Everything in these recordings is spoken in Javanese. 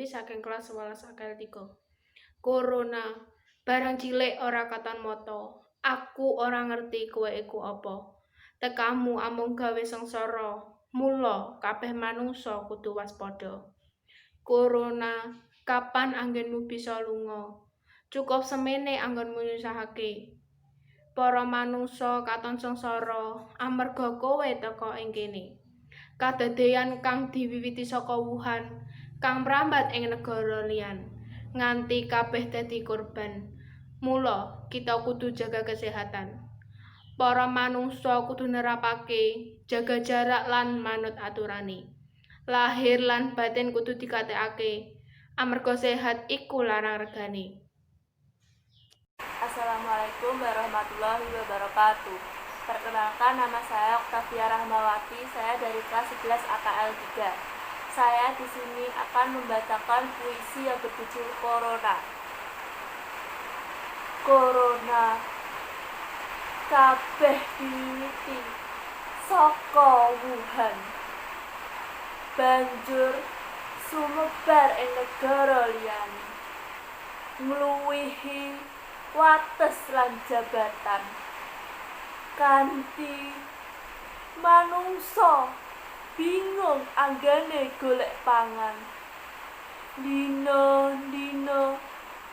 Devi saking kelas 11 AKL 3. Corona, barang cilik ora katon moto. Aku ora ngerti kowe iku apa. Tekamu amung gawe sengsara. Mula kabeh manungsa kudu waspada. Corona, kapan anggenmu bisa lunga? Cukup semene anggonmu nyusahake. Para manungsa katon sengsara amarga kowe teka ing kene. Kadadeyan kang diwiwiti saka Wuhan, kang mrambat ing negara liyan, nganti kabeh dadi korban. Mula kita kudu jaga kesehatan. Para manungsa kudu nerapake jaga jarak lan manut aturane. Lahir lan batin kudu dikatekake, amarga sehat iku larang regane. Assalamualaikum warahmatullahi wabarakatuh. Perkenalkan, nama saya Oktavia Rahmawati. Saya dari kelas 11 AKL 3. Saya di sini akan membacakan puisi yang berjudul Corona. Corona kabeh diwiwiti saka Wuhan, banjur sumebar ing negara liyane, ngluwihi wates lan jabatan, kanthi manungsa bingung anggane golek pangan. Dina-dina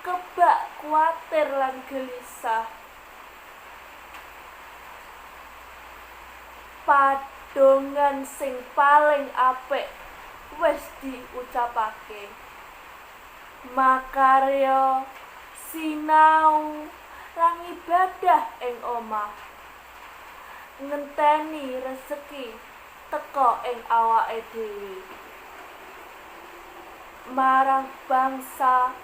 kebak kuwatir lan gelisah, padongan sing paling apik wis diucapake. Makarya, sinau lan ibadah ing omah, ngenteni rezeki teka ing awake dhewe. Marang bangsa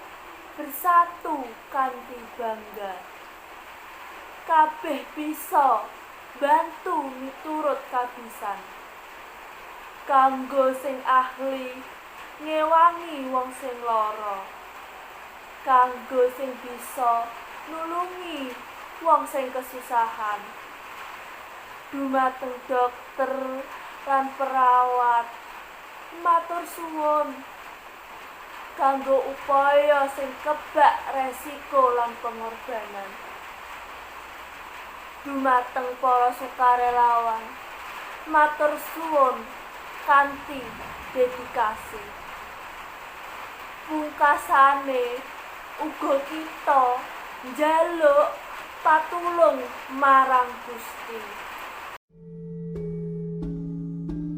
bersatu kanthi bangga, kabeh bisa bantu miturut kabisan. Kanggo sing ahli ngewangi wong sing lara, kanggo sing bisa nulungi wong sing kesusahan. Dumateng dokter lan perawat, matur suwun kanggo upaya sing kebak resiko lan pengorbanan. Dumateng para sukarelawan, matur suwun kanthi dedikasi. Pungkasane uga kita njaluk patulung marang Gusti.